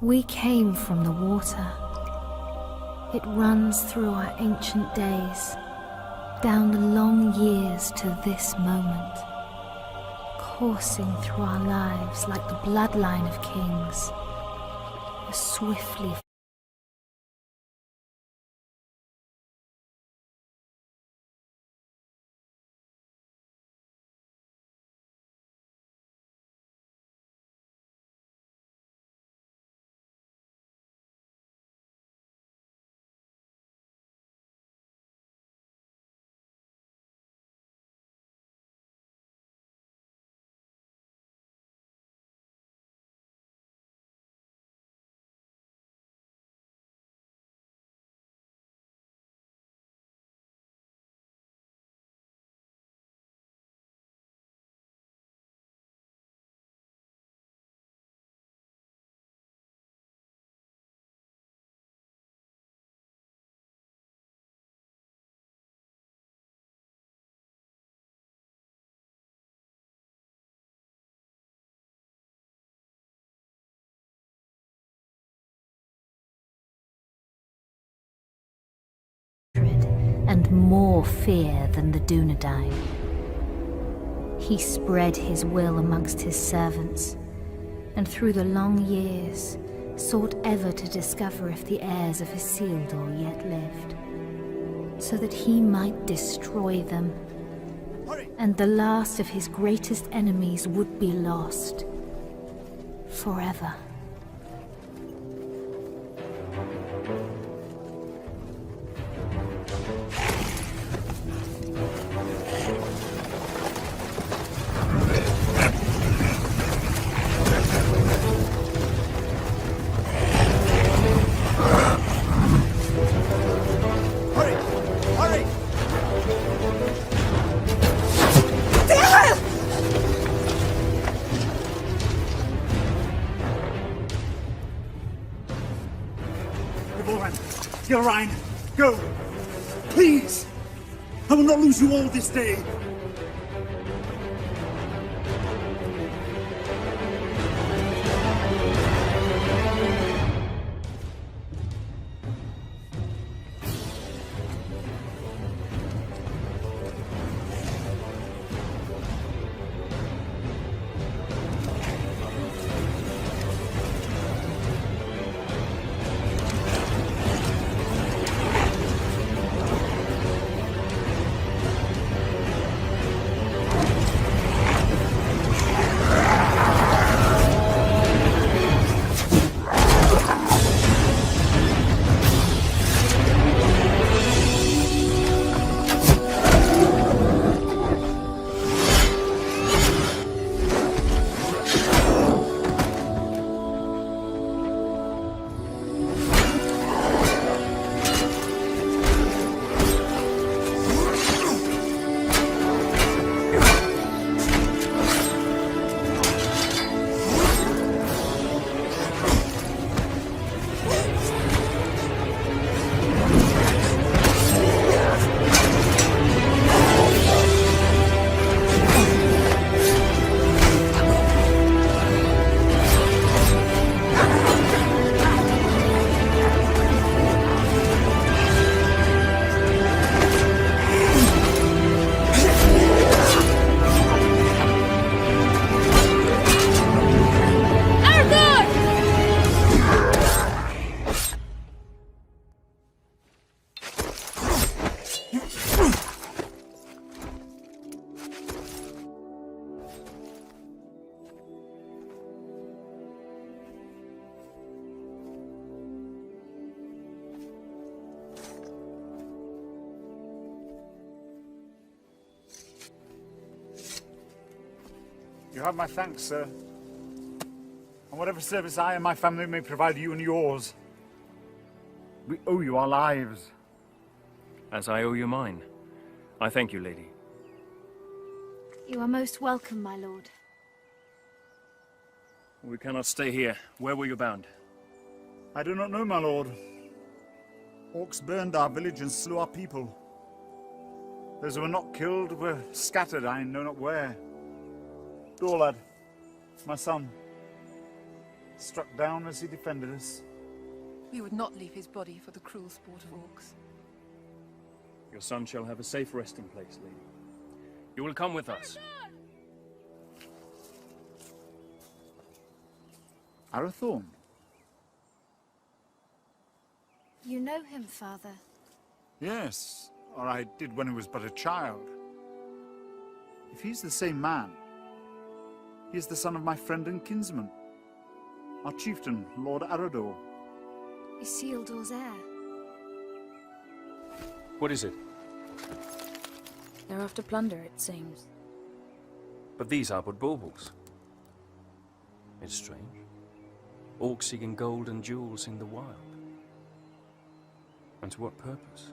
We came from the water. It runs through our ancient days, down the long years to this moment, coursing through our lives like the bloodline of kings, a swiftly and more fear than the Dunedain. He spread his will amongst his servants, and through the long years sought ever to discover if the heirs of Isildur yet lived, so that he might destroy them, and the last of his greatest enemies would be lost forever. Gilrain, go! Please! I will not lose you all this day! You have my thanks, sir. And whatever service I and my family may provide you and yours, we owe you our lives. As I owe you mine. I thank you, lady. You are most welcome, my lord. We cannot stay here. Where were you bound? I do not know, my lord. Orcs burned our village and slew our people. Those who were not killed were scattered, I know not where. Dorlad, my son, struck down as he defended us. We would not leave his body for the cruel sport of orcs. Your son shall have a safe resting place, lady. You will come with us. Arathorn? You know him, Father? Yes, or I did when he was but a child. If he's the same man, he is the son of my friend and kinsman, our chieftain, Lord Arador. Isildur's heir. What is it? They're after plunder, it seems. But these are but baubles. It's strange. Orcs seeking gold and jewels in the wild. And to what purpose?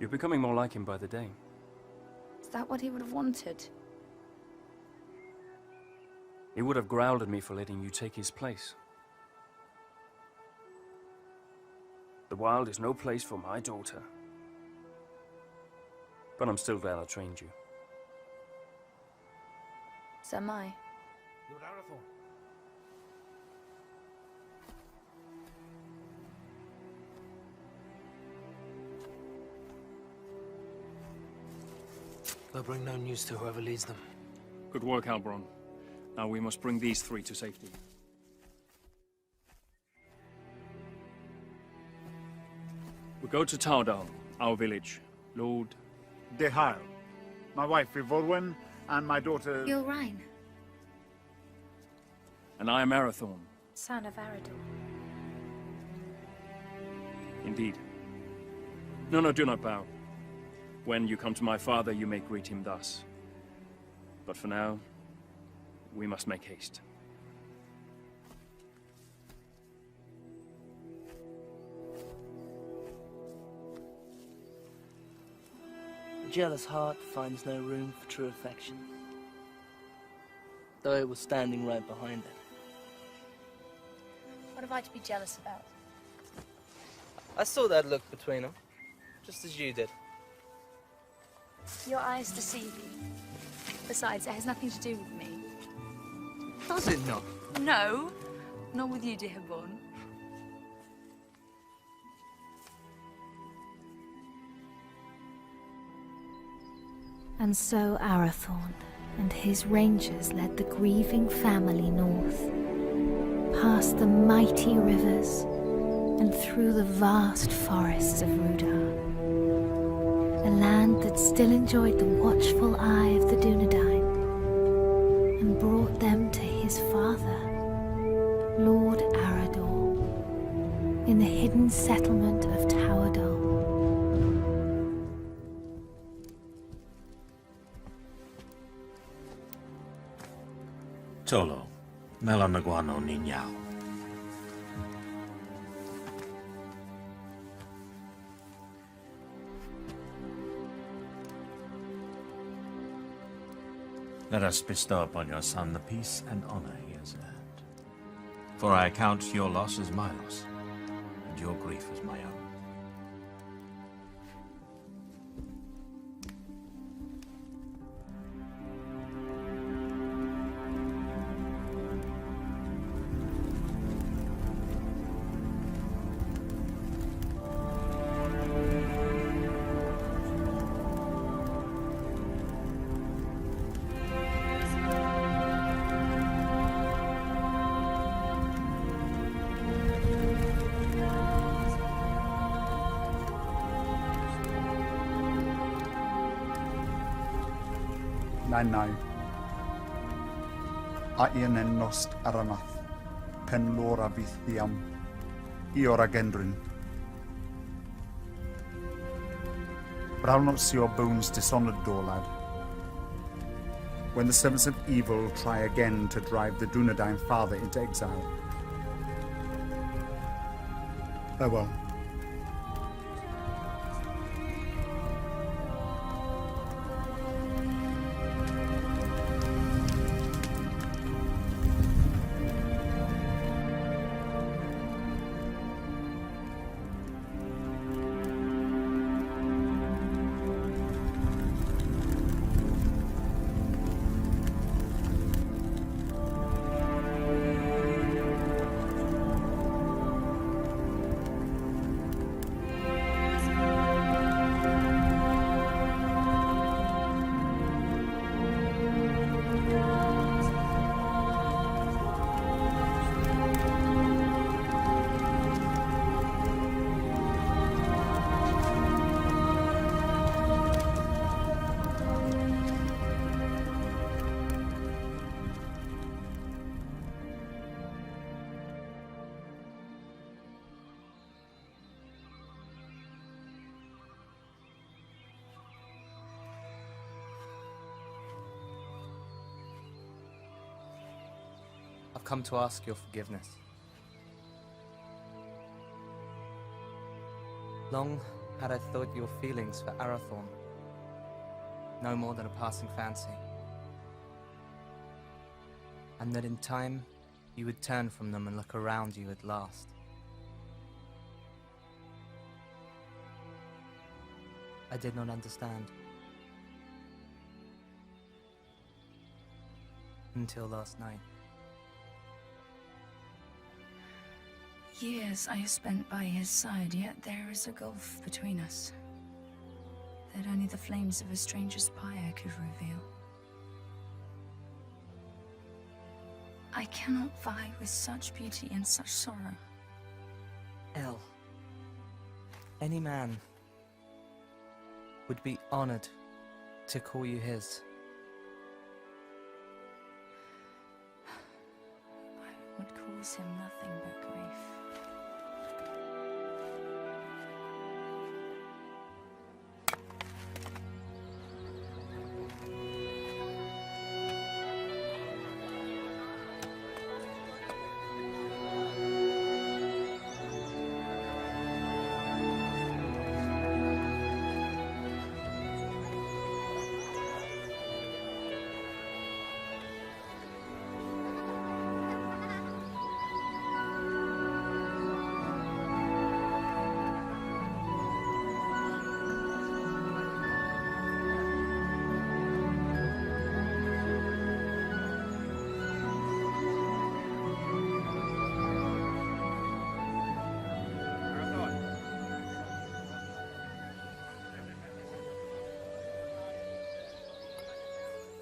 You're becoming more like him by the day. Is that what he would have wanted? He would have growled at me for letting you take his place. The wild is no place for my daughter. But I'm still glad I trained you. So am I. Lord Arathorn. They'll bring no news to whoever leads them. Good work, Halbron. Now we must bring these three to safety. We go to Tardal, our village. Lord... Dehal, my wife Ivorwen, and my daughter... Ylrain, And I am Arathorn. son of Arador. Indeed. No, do not bow. When you come to my father, you may greet him thus. But for now, we must make haste. A jealous heart finds no room for true affection, though it was standing right behind it. What have I to be jealous about? I saw that look between them, just as you did. Your eyes deceive you. Besides, it has nothing to do with me. Does it not? No, not with you, dear Born. And so Arathorn and his rangers led the grieving family north, past the mighty rivers and through the vast forests of Rudar. A land that still enjoyed the watchful eye of the Dunedain, and brought them to his father, Lord Arador, in the hidden settlement of Towerdal. Tolo, Melanaguano Niñao. Let us bestow upon your son the peace and honor he has earned. For I count your loss as my loss, and your grief as my own. Nai. A ian en nost aranath, pen lora vithiam, iora gendrin. But I'll not see your bones dishonored, Dorlad. When the servants of evil try again to drive the Dunedain father into exile. Farewell. I've come to ask your forgiveness. Long had I thought your feelings for Arathorn no more than a passing fancy, and that in time you would turn from them and look around you at last. I did not understand. Until last night. Years I have spent by his side, yet there is a gulf between us that only the flames of a stranger's pyre could reveal. I cannot vie with such beauty and such sorrow. El, any man would be honored to call you his. I would cause him nothing but grief.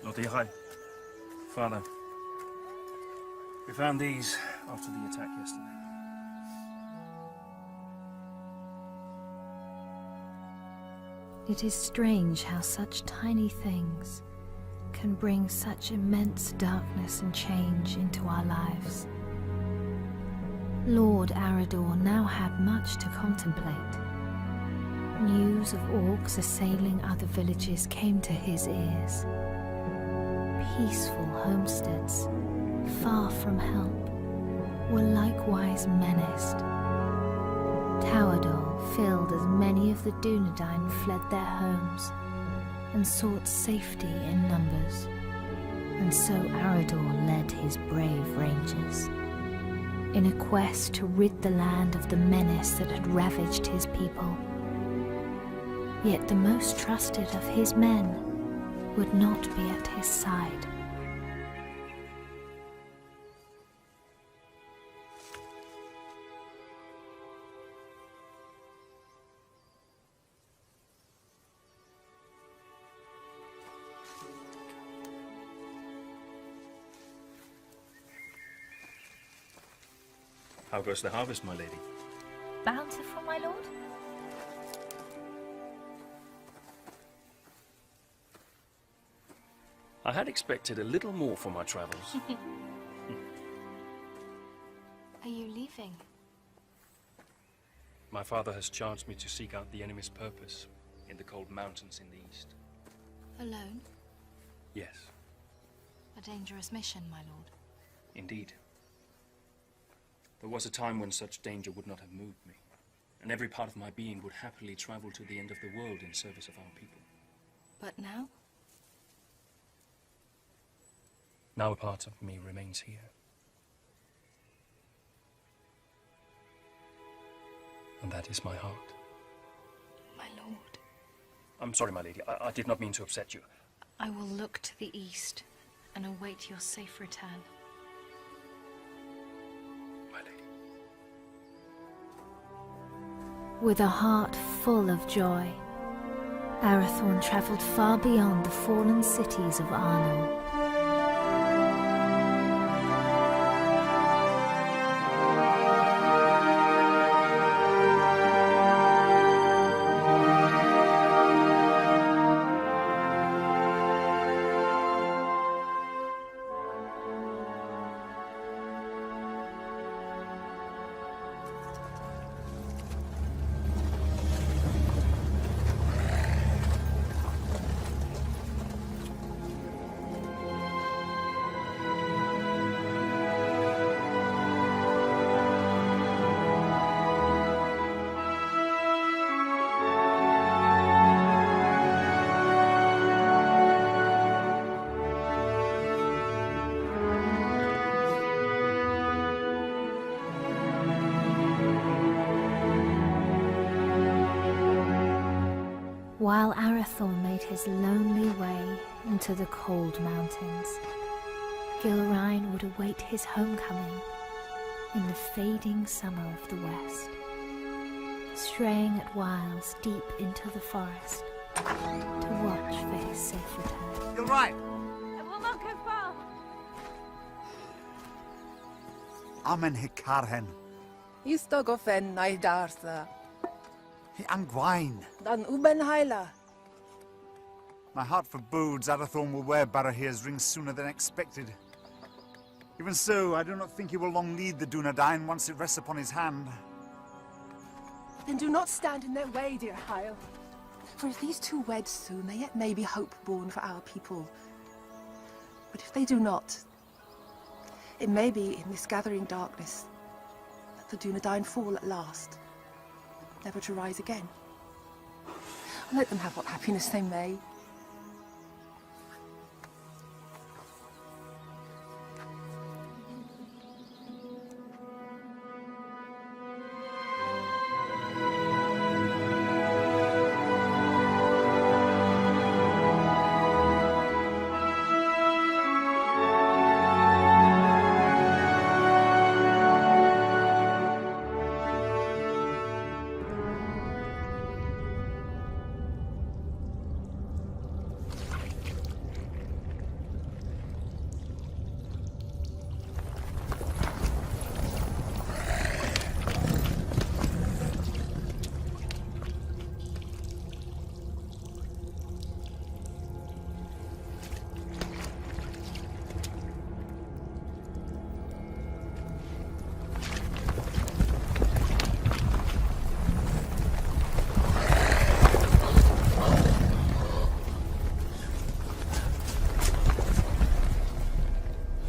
Lord Ihai. Father, we found these after the attack yesterday. It is strange how such tiny things can bring such immense darkness and change into our lives. Lord Arador now had much to contemplate. News of orcs assailing other villages came to his ears. Peaceful homesteads, far from help, were likewise menaced. Towadol filled as many of the Dunedain fled their homes and sought safety in numbers, and so Arador led his brave rangers in a quest to rid the land of the menace that had ravaged his people. Yet the most trusted of his men would not be at his side. How goes the harvest, my lady? Bountiful, my lord? I had expected a little more for my travels. Are you leaving? My father has charged me to seek out the enemy's purpose in the cold mountains in the east. Alone? Yes, A dangerous mission, my lord. indeed. There was a time when such danger would not have moved me, and every part of my being would happily travel to the end of the world in service of our people. But now? Now a part of me remains here. And that is my heart. My lord. I'm sorry, my lady. I did not mean to upset you. I will look to the east and await your safe return. My lady. With a heart full of joy, Arathorn travelled far beyond the fallen cities of Arnor. While Arathorn made his lonely way into the cold mountains, Gilrain would await his homecoming in the fading summer of the west, straying at whiles deep into the forest to watch for his safe return. You're right. I will not go far. Amen Hikarhen. Istogofen Naidarsa. Hi Angwain. Dan Uben Haila. My heart forebodes Arathorn will wear Barahir's ring sooner than expected. Even so, I do not think he will long lead the Dunedain once it rests upon his hand. Then do not stand in their way, dear Hyle. For if these two wed soon, there yet may be hope born for our people. But if they do not, it may be in this gathering darkness that the Dunedain fall at last, never to rise again. Let them have what happiness they may.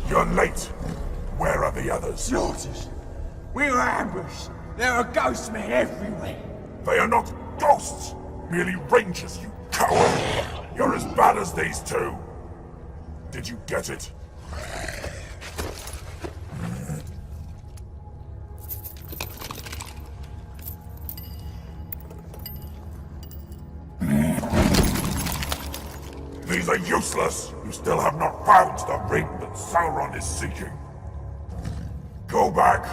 You're late. Where are the others? Slaughtered. We were ambushed. There are ghost men everywhere. They are not ghosts, merely rangers, you coward! You're as bad as these two! Did you get it? These are useless! You still have not found the ring that Sauron is seeking. Go back!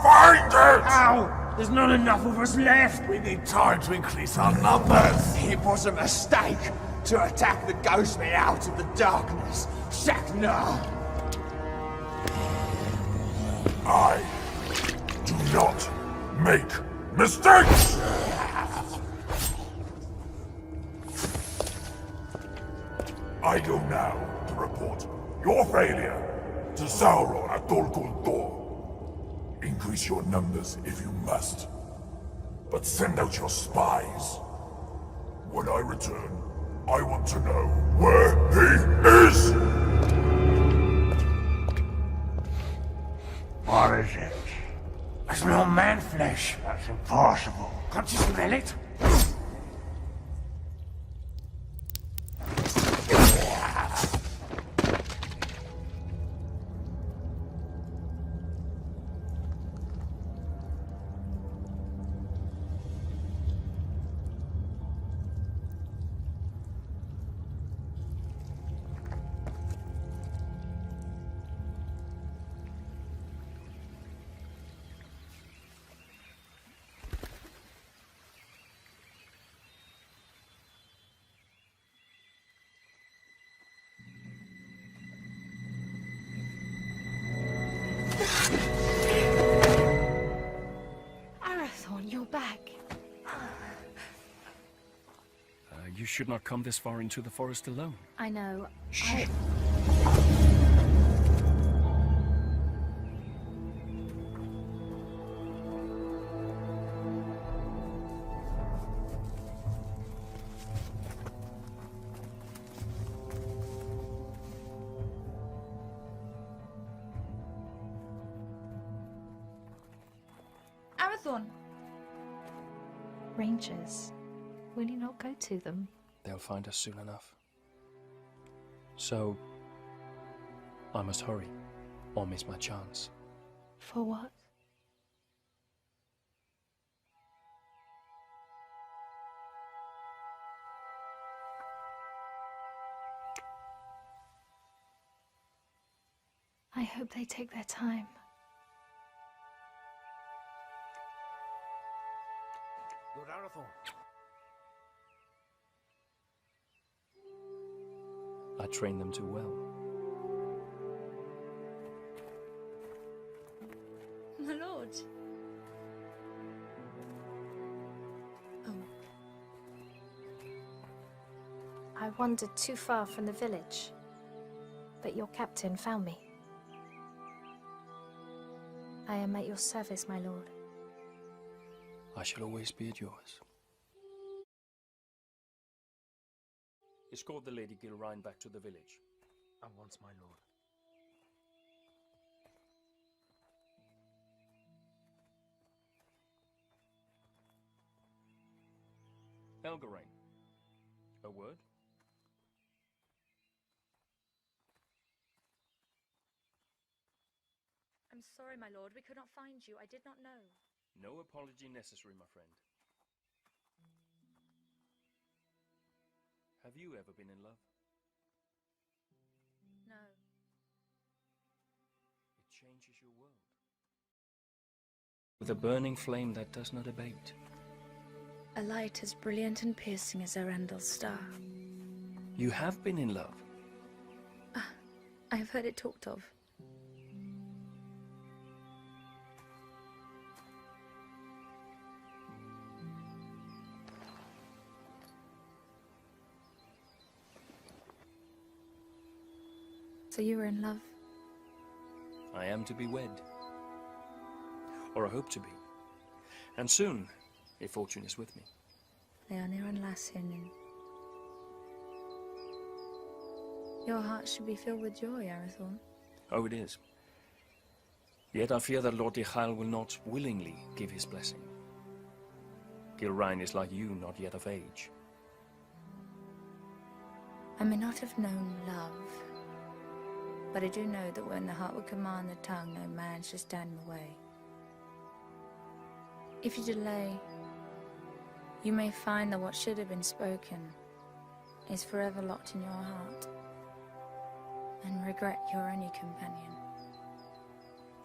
Find it! Ow! There's not enough of us left! We need time to increase our numbers! It was a mistake to attack the ghost men out of the darkness. Shaknar! I do not make mistakes! I go now to report your failure to Sauron at Dol Guldur. Increase your numbers if you must, but send out your spies. When I return, I want to know where he is! What is it? I smell man flesh. That's impossible. Can't you smell it? Arathorn, you're back. You should not come this far into the forest alone. I know. Arathorn! Rangers. Will you not go to them? They'll find us soon enough. So, I must hurry, or miss my chance. For what? I hope they take their time. Lord Arathorn. I trained them too well. My lord. Oh. I wandered too far from the village, but your captain found me. I am at your service, my lord. I shall always be at yours. Escort the Lady Gilrain back to the village. At once, my lord. Elgarain, a word? I'm sorry, my lord. We could not find you. I did not know. No apology necessary, my friend. Have you ever been in love? No. It changes your world. With a burning flame that does not abate. A light as brilliant and piercing as Erendel's star. You have been in love. I have heard it talked of. So you were in love? I am to be wed. Or I hope to be. And soon, if fortune is with me. Leonir and Lassinen. Your heart should be filled with joy, Arathorn. Oh, it is. Yet I fear that Lord Dichael will not willingly give his blessing. Gilrain is like you, not yet of age. I may not have known love, but I do know that when the heart would command the tongue, no man should stand in the way. If you delay, you may find that what should have been spoken is forever locked in your heart, and regret your only companion.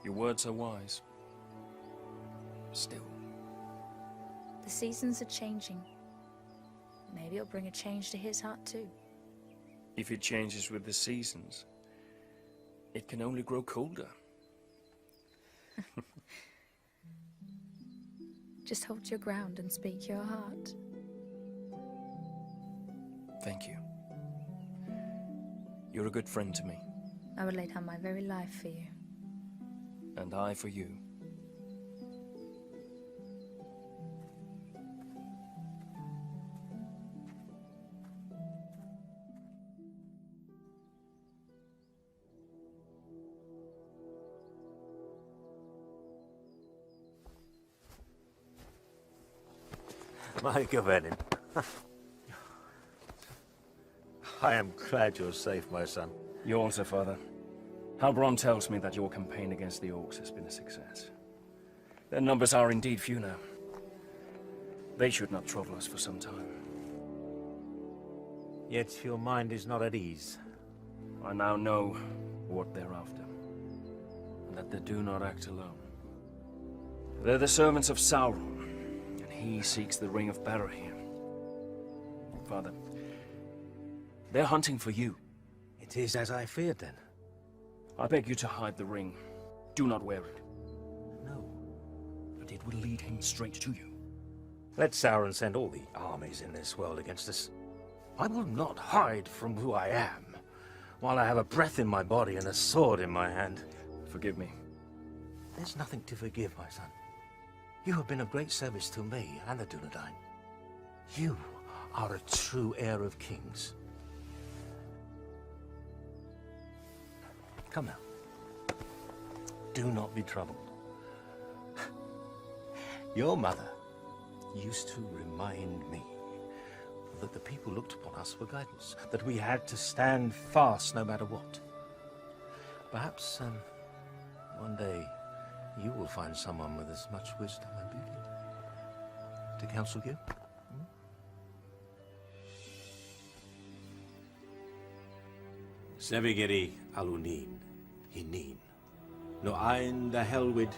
Your words are wise. Still. The seasons are changing. Maybe it'll bring a change to his heart too. If it changes with the seasons, it can only grow colder. Just hold your ground and speak your heart. Thank you. You're a good friend to me. I would lay down my very life for you. And I for you. My Gavenin. I am glad you're safe, my son. You also, Father. Halbrand tells me that your campaign against the Orcs has been a success. Their numbers are indeed few now. They should not trouble us for some time. Yet your mind is not at ease. I now know what they're after, and that they do not act alone. They're the servants of Sauron, and he seeks the Ring of Barahir. Father, they're hunting for you. It is as I feared, then. I beg you to hide the ring. Do not wear it. No. But it will lead him straight to you. Let Sauron send all the armies in this world against us. I will not hide from who I am, while I have a breath in my body and a sword in my hand. Forgive me. There's nothing to forgive, my son. You have been of great service to me and the Dunedain. You are a true heir of kings. Come now. Do not be troubled. Your mother used to remind me that the people looked upon us for guidance, that we had to stand fast no matter what. Perhaps, one day you will find someone with as much wisdom and beauty to counsel you. Sevigeri Alunin. Hinin, no ein the Helwyd,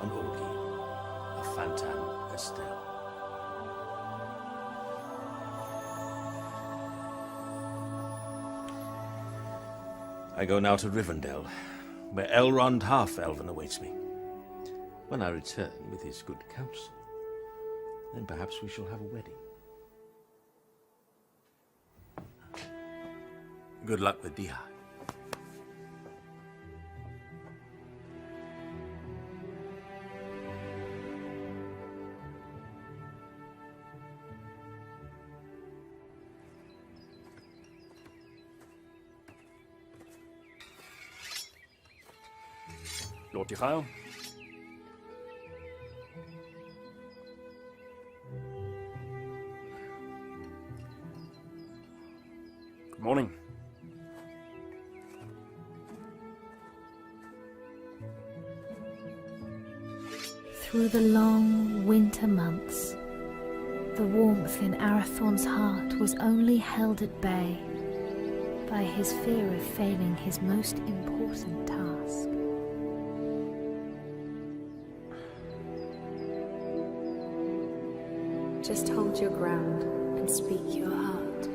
an Olgi, a Fantan Estelle. I go now to Rivendell, where Elrond Half-Elven awaits me. When I return with his good counsel, then perhaps we shall have a wedding. Good luck with Diha. Lord Dichael. Good morning. Through the long winter months, the warmth in Arathorn's heart was only held at bay by his fear of failing his most important task. Just hold your ground and speak your heart.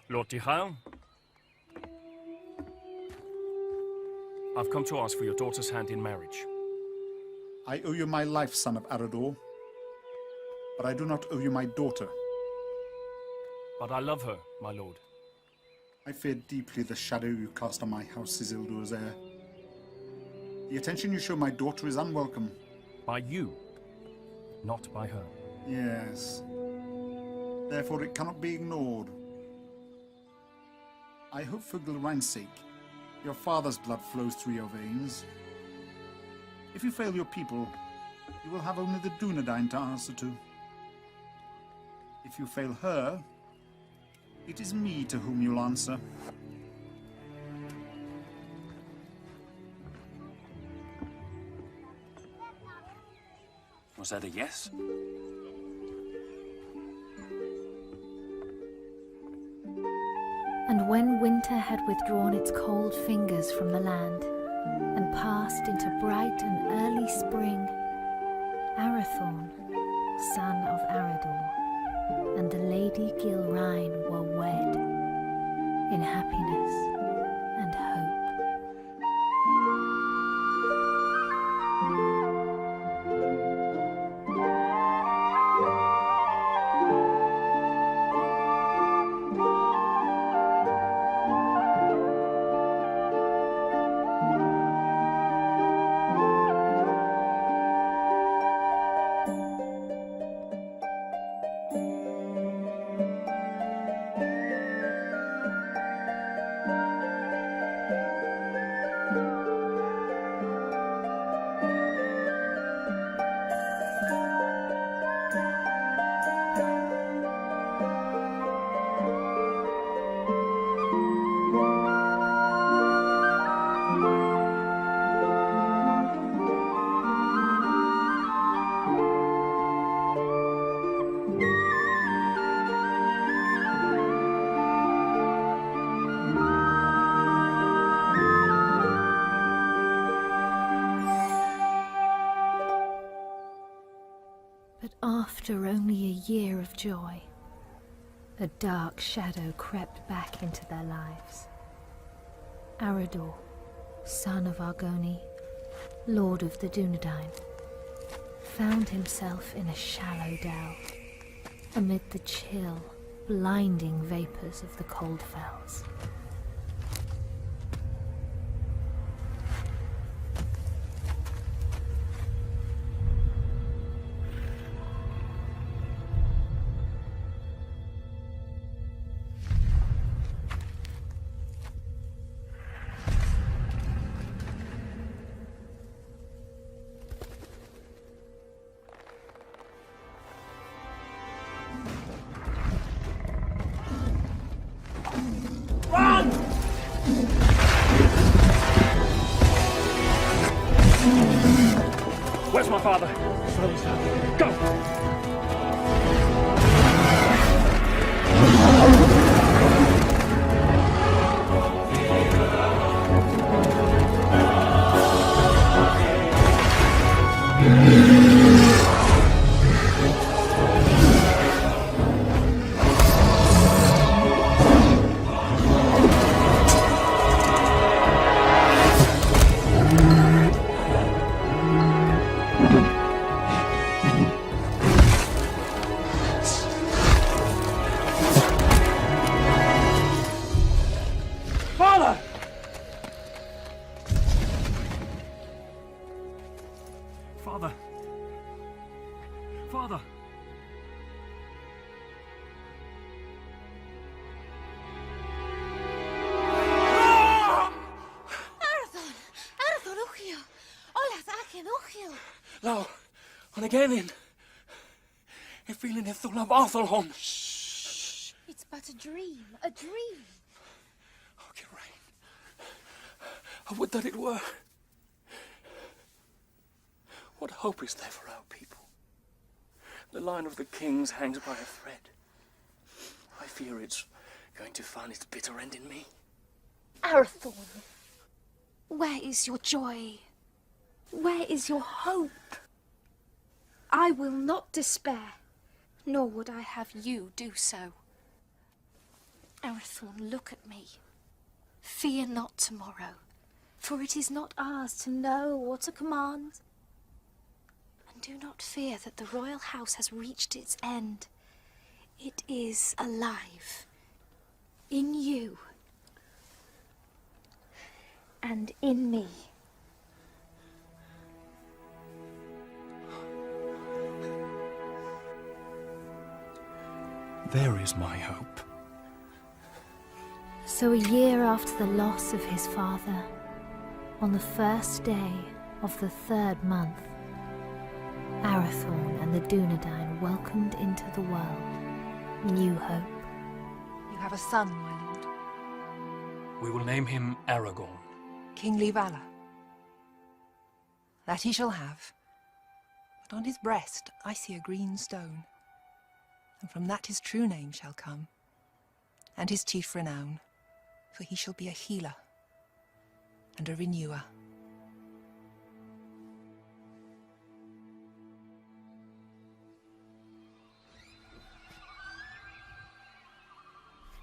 Lord Dichael. I've come to ask for your daughter's hand in marriage. I owe you my life, son of Arador. But I do not owe you my daughter. But I love her, my lord. I fear deeply the shadow you cast on my house, Isildur's heir. The attention you show my daughter is unwelcome. By you, not by her. Yes. Therefore it cannot be ignored. I hope for Gilrain's sake, your father's blood flows through your veins. If you fail your people, you will have only the Dunedain to answer to. If you fail her, it is me to whom you'll answer. Was that a yes? And when winter had withdrawn its cold fingers from the land and passed into bright and early spring, Arathorn, son of Arador, and the Lady Gilrain were wed in happiness and hope. But after only a year of joy, a dark shadow crept back into their lives. Arador, son of Argoni, lord of the Dunedain, found himself in a shallow dell, amid the chill, blinding vapors of the cold fells. father. Go! Father! Father! Father! Arathon! Arathon, Uchiel! Olas Achen, Uchiel! Lo, on again in. If feeling if thul of Arthurhon. It's but a dream, a dream. Oh, Geraint. I would that it were. What hope is there for our people? The line of the kings hangs by a thread. I fear it's going to find its bitter end in me. Arathorn, where is your joy? Where is your hope? I will not despair, nor would I have you do so. Arathorn, look at me. Fear not tomorrow, for it is not ours to know or to command. And do not fear that the royal house has reached its end. It is alive. In you. And in me. There is my hope. So a year after the loss of his father, on the first day of the 3rd month, Arathorn and the Dunedain welcomed into the world new hope. You have a son, my lord. We will name him Aragorn. Kingly valor. That he shall have. But on his breast I see a green stone. And from that his true name shall come, and his chief renown, for he shall be a healer and a renewer.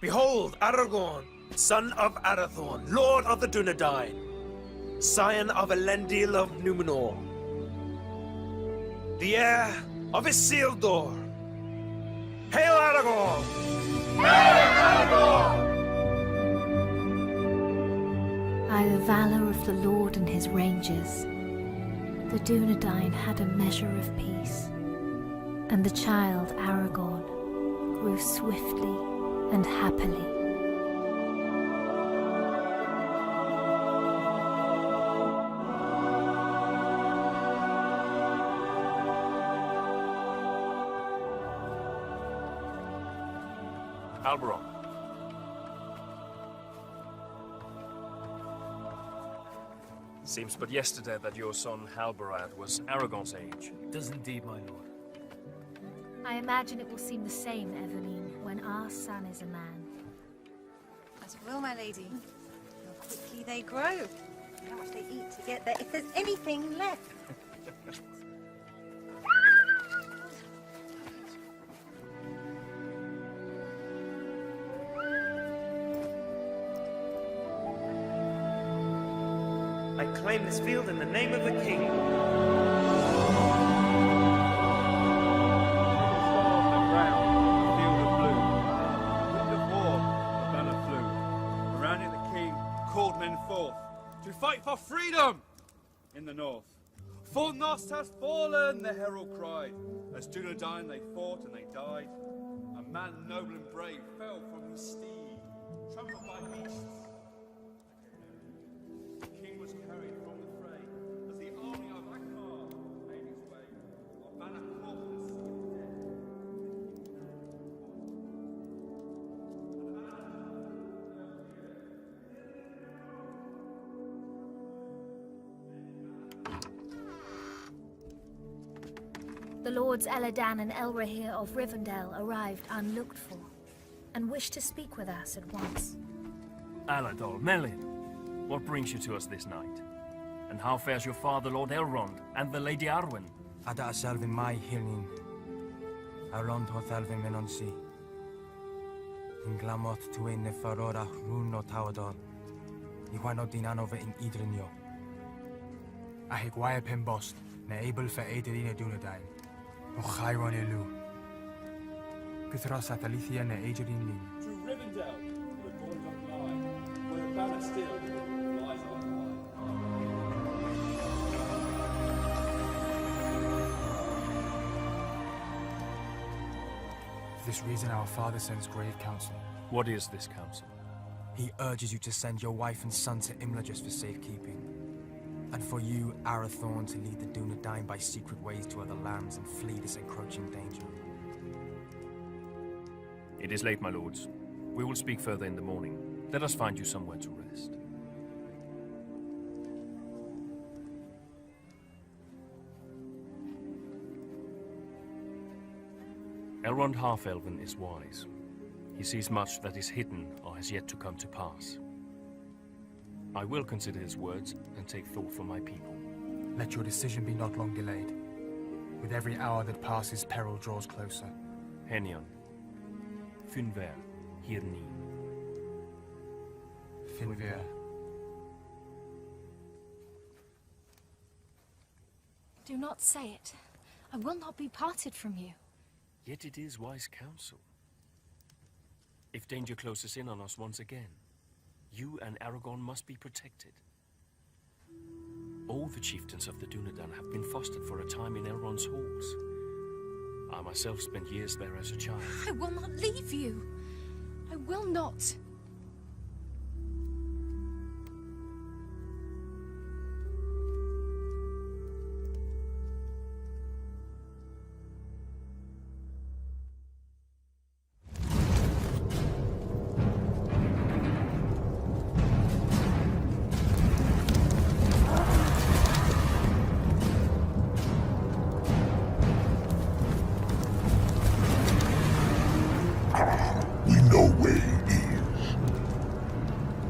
Behold, Aragorn, son of Arathorn, lord of the Dunedain, scion of Elendil of Numenor, the heir of Isildur. Hail Aragorn! Hail Aragorn! By the valor of the Lord and his rangers, the Dunedain had a measure of peace, and the child Aragorn grew swiftly and happily. Alberon. Seems but yesterday that your son Halbarad was Aragorn's age. It does indeed, my lord. I imagine it will seem the same, Eveline, when our son is a man. As it will, my lady. How quickly they grow. How much they eat to get there, if there's anything left. I claim this field in the name of the king. To fight for freedom in the north. Fornost has fallen, the herald cried. As Dunedain they fought and they died. A man noble and brave fell from his steed, trampled by beasts. The king was carried from the fray as the army of Akbar made its way. Our banner caught in the sea of death. The Lords Eladan and Elrahir of Rivendell arrived unlooked for, and wished to speak with us at once. Alador, Melin, what brings you to us this night? And how fares your father, Lord Elrond, and the Lady Arwen? Ada Selvin mai hilnin. Elrond ho Thelvin menonsi. In glamot tuin ne farora rún no tawadon. Ni wano dinan over in Idrinio. Ahig waia pimbost, ne able for Aederina Dunedain. O Chairon elu. Pithras Atalithia ne Aederin lin. To Rivendell, where boy don't lie, where a banner still flies on high. For this reason our father sends grave counsel. What is this counsel? He urges you to send your wife and son to Imladris for safekeeping. And for you, Arathorn, to lead the Dunedain by secret ways to other lands and flee this encroaching danger. It is late, my lords. We will speak further in the morning. Let us find you somewhere to rest. Elrond Half-Elven is wise. He sees much that is hidden or has yet to come to pass. I will consider his words and take thought for my people. Let your decision be not long delayed. With every hour that passes, peril draws closer. Henion. Finver. Hirni. Finver. Do not say it. I will not be parted from you. Yet it is wise counsel. If danger closes in on us once again, you and Aragorn must be protected. All the chieftains of the Dunedain have been fostered for a time in Elrond's halls. I myself spent years there as a child. I will not leave you. I will not. We know where he is.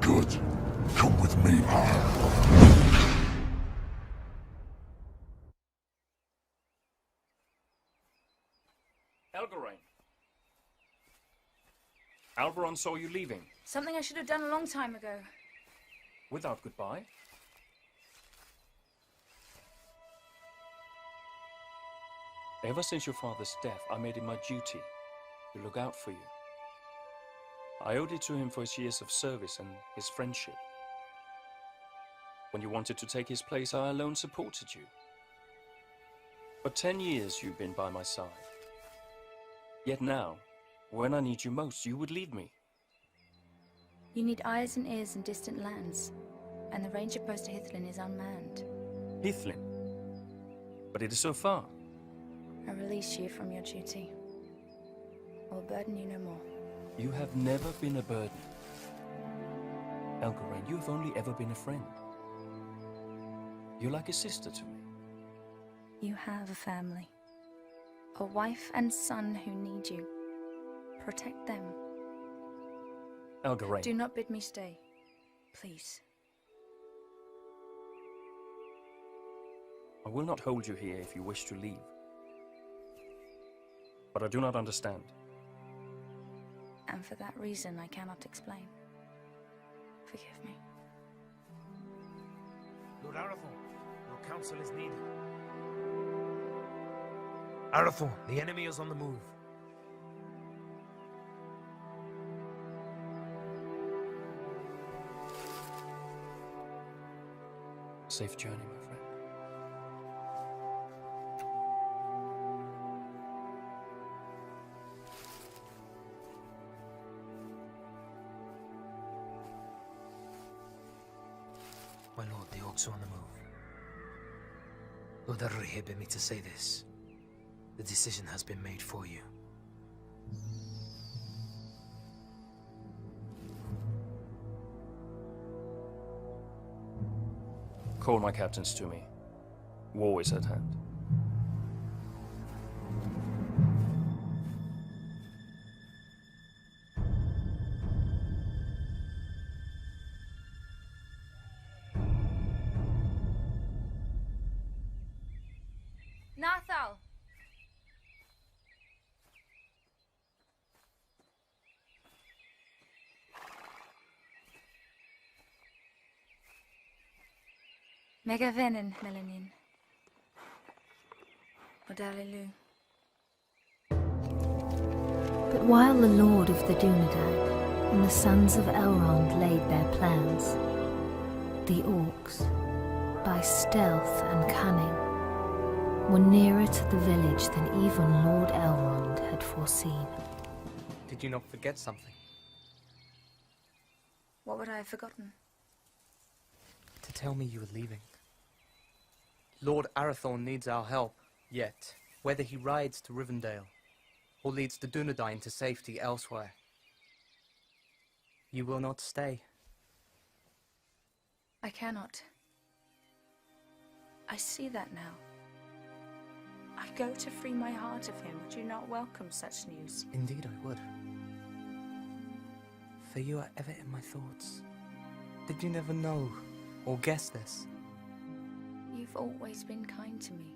Good. Come with me. Elgarain. Alberon saw you leaving. Something I should have done a long time ago. Without goodbye? Ever since your father's death, I made it my duty to look out for you. I owed it to him for his years of service and his friendship. When you wanted to take his place, I alone supported you. For 10 years you've been by my side. Yet now, when I need you most, you would leave me. You need eyes and ears in distant lands, and the ranger post to Hithlin is unmanned. Hithlin? But it is so far. I release you from your duty. I will burden you no more. You have never been a burden. Elgarain, you have only ever been a friend. You're like a sister to me. You have a family. A wife and son who need you. Protect them. Elgarain. Do not bid me stay. Please. I will not hold you here if you wish to leave. But I do not understand. And for that reason, I cannot explain. Forgive me. Lord Arathorn, your counsel is needed. Arathorn, the enemy is on the move. Safe journey, my friend. My lord, the orcs are on the move. Lord Elrahir bid me to say this. The decision has been made for you. Call my captains to me. War is at hand. Mega venen, Melanin. Odalilu. But while the Lord of the Dunedain and the sons of Elrond laid their plans, the orcs, by stealth and cunning, were nearer to the village than even Lord Elrond had foreseen. Did you not forget something? What would I have forgotten? To tell me you were leaving. Lord Arathorn needs our help, yet whether he rides to Rivendell or leads the Dunedain to safety elsewhere, you will not stay. I cannot. I see that now. I go to free my heart of him. Would you not welcome such news? Indeed I would. For you are ever in my thoughts. Did you never know or guess this? You've always been kind to me.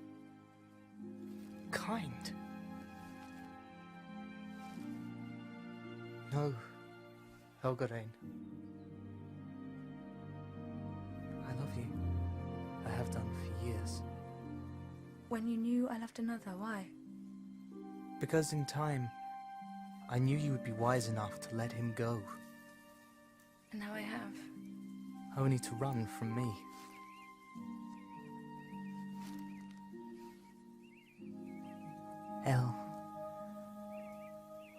Kind? No, Helgarain. I love you. I have done for years. When you knew I loved another, why? Because in time, I knew you would be wise enough to let him go. And now I have. Only to run from me. El,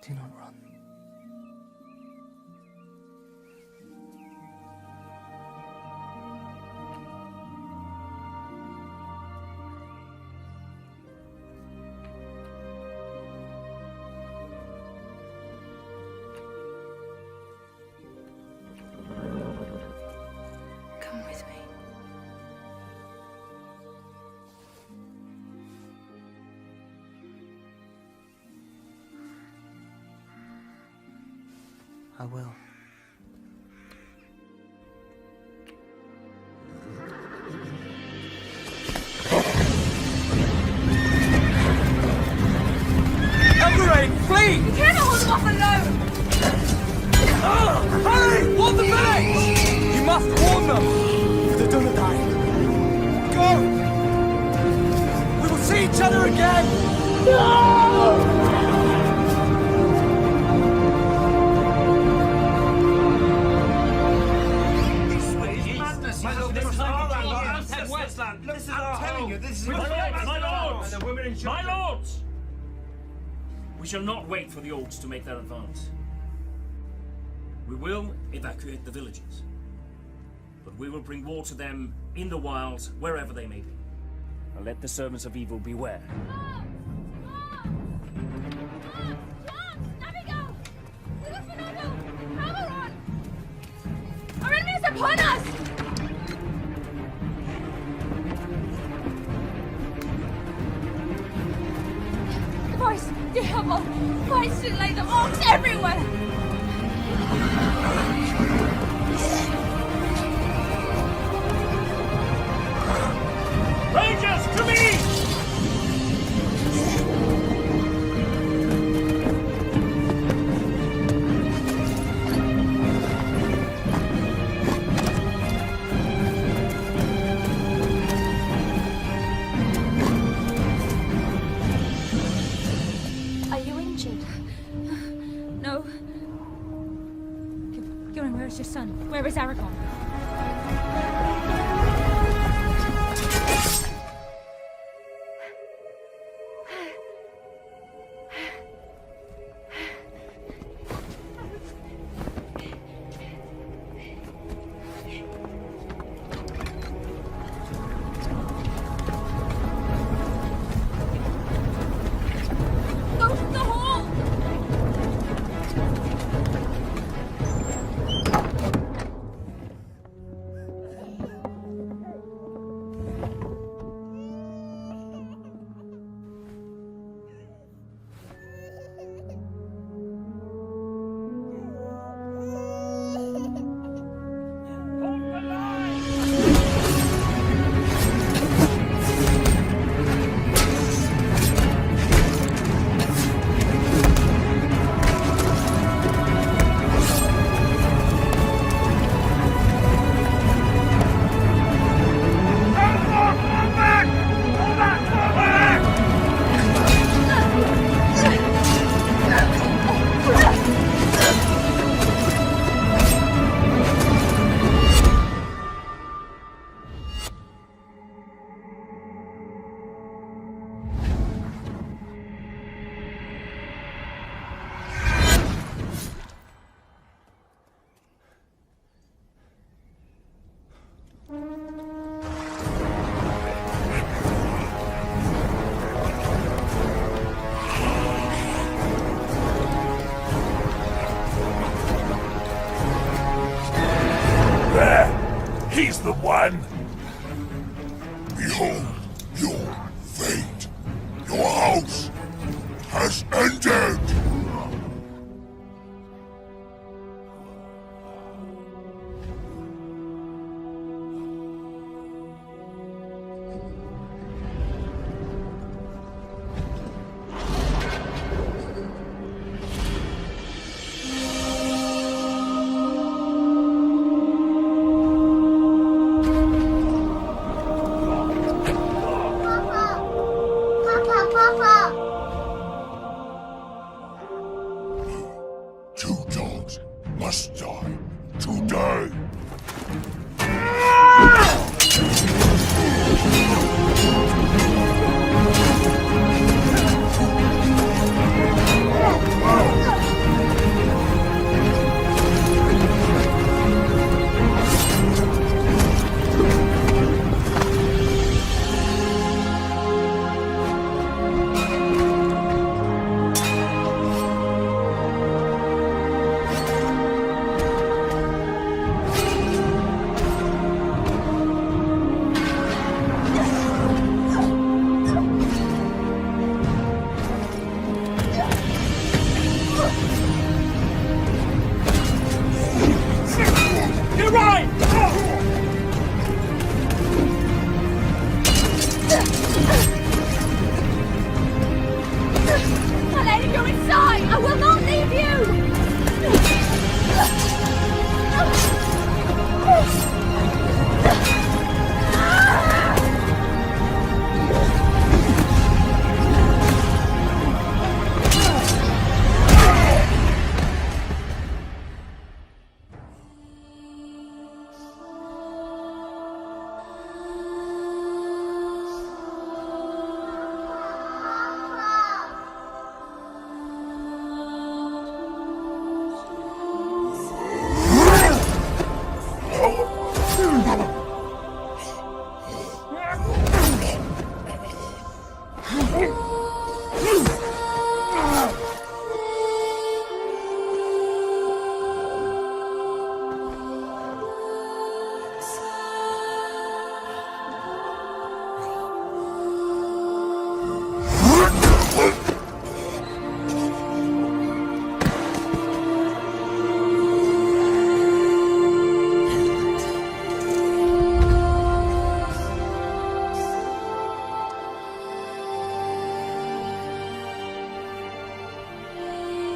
do not run. Come with me. I will. Elgarain, flee! You cannot hold them off alone! Hurry! Warn the village! You must warn them! For the Dunedain. Go! We will see each other again! No! My lords! We shall not wait for the orcs to make their advance. We will evacuate the villages. But we will bring war to them in the wilds, wherever they may be. And let the servants of evil beware. Our enemy is upon us! Voice, Diablo! Voice to lay the orcs everywhere! Rangers, to me! Are you injured? No. Gillen, where is your son? Where is Aragorn? Go to the hall! He's the one! Behold your fate! Your house has ended! Two dogs must die today! You're right! My lady, you're inside! I will not leave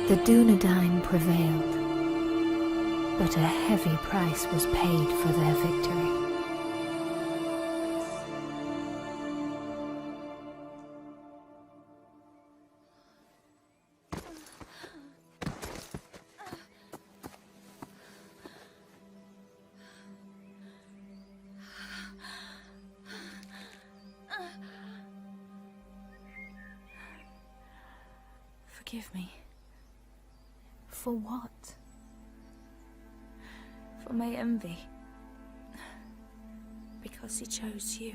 The Dunedain prevailed, but a heavy price was paid for their victory. Forgive me For what? for my envy. Because he chose you.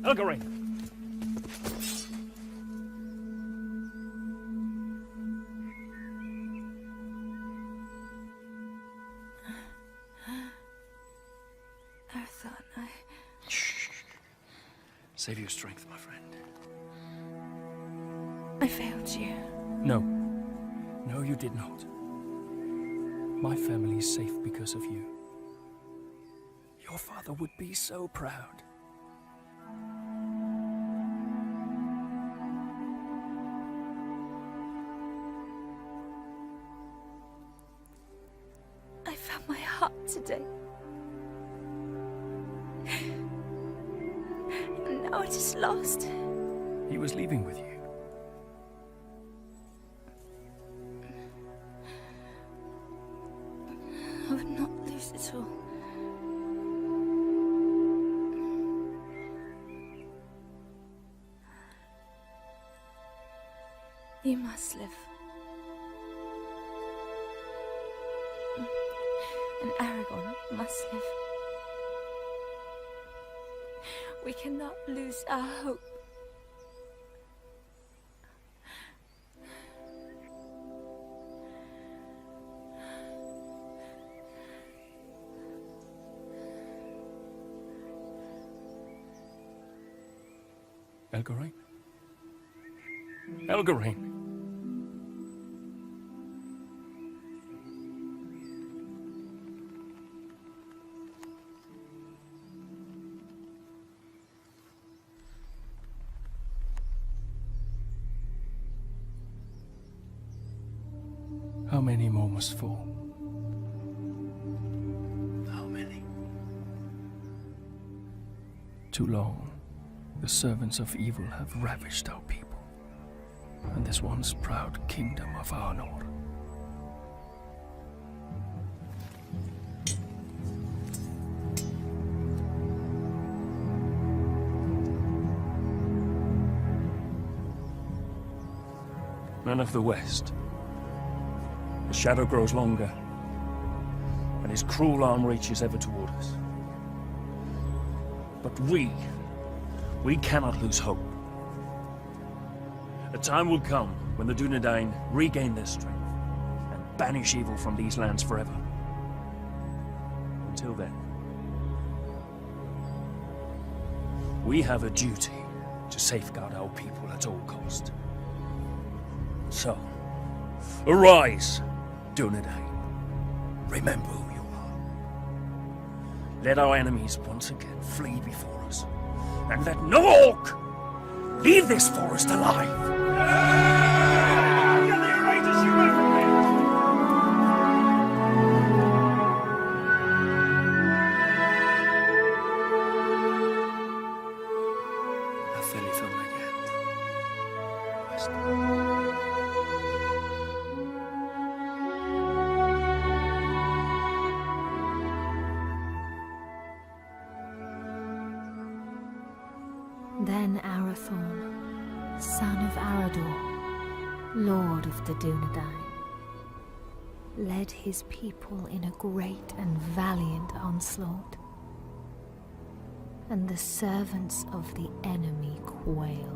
Elgarine! Arathorn, Save your strength, my friend. I failed you. No. No, you did not. My family is safe because of you. Your father would be so proud. I found my heart today. And now it is lost. He was leaving with you. I would not lose it all. You must live. And Aragorn must live. We cannot lose our hope. Elgarine? Elgarine! How many more must fall? How many? Too long, the servants of evil have ravished our people, and this once proud kingdom of Arnor. Men of the West, the shadow grows longer, and his cruel arm reaches ever toward us. But we cannot lose hope. A time will come when the Dunedain regain their strength and banish evil from these lands forever. Until then, we have a duty to safeguard our people at all cost. So, arise, Dunedain. Remember who you are. Let our enemies once again flee before us, and let no orc leave this forest alive. Then Arathorn, son of Arador, lord of the Dunedain, led his people in a great and valiant onslaught, and the servants of the enemy quailed.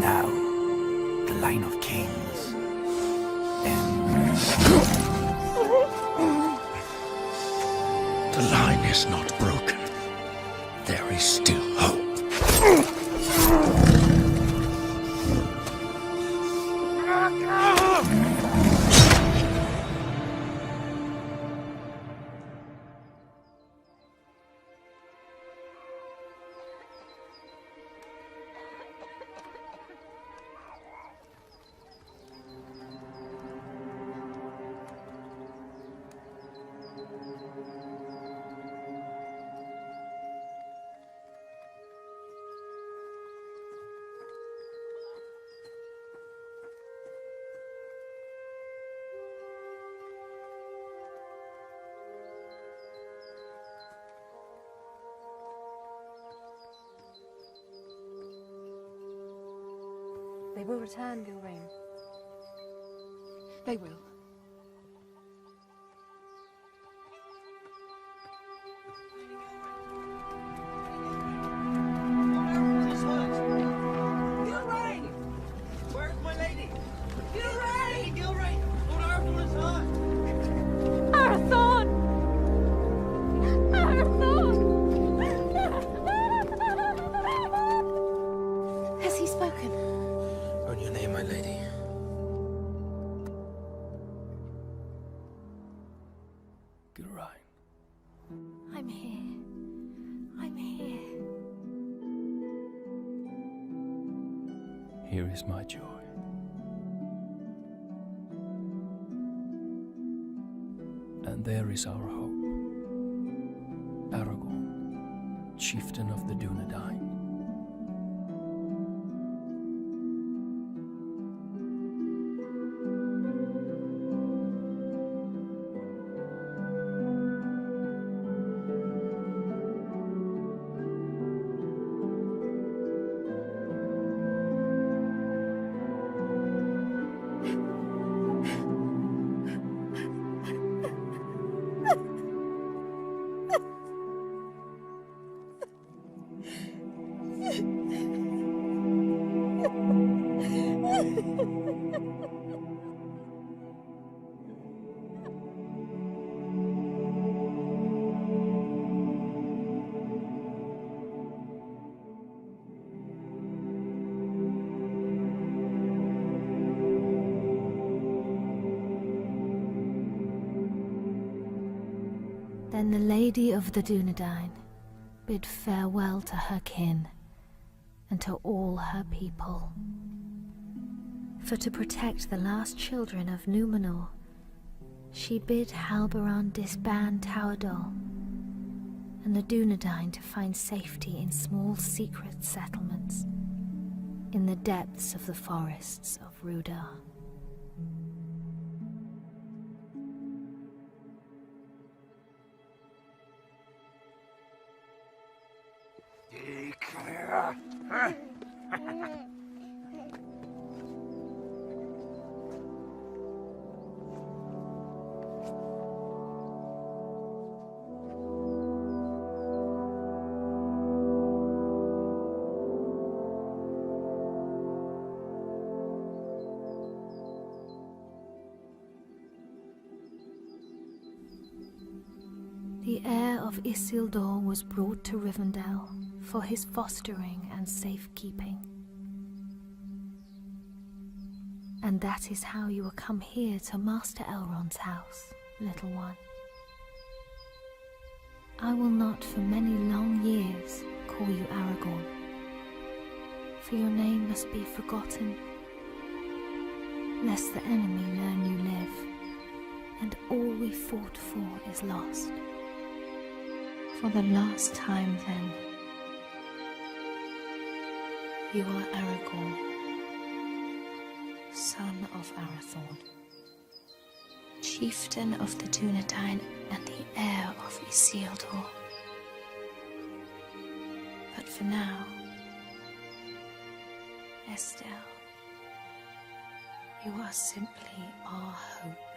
now, the line of kings ends. The line is not broken. There is still hope. They will return, Gilrain. They will. Gilrain! Where's my lady? Gilrain! Gilrain! Lord Arathorn is hurt! Arathorn! Arathorn! Has he spoken? On your name, my lady. Gilrain. I'm here. I'm here. Here is my joy. And there is our hope. Aragorn, chieftain of the Dunedain. Then the Lady of the Dunedain bid farewell to her kin and to all her people. For to protect the last children of Númenor, she bid Halberon disband Taurdol and the Dunedain to find safety in small secret settlements in the depths of the forests of Rudar. The heir of Isildur was brought to Rivendell for his fostering and safekeeping. And that is how you will come here to Master Elrond's house, little one. I will not for many long years call you Aragorn, for your name must be forgotten, lest the enemy learn you live, and all we fought for is lost. For the last time, then, you are Aragorn, son of Arathorn, chieftain of the Dunedain and the heir of Isildur. But for now, Estelle, you are simply our hope.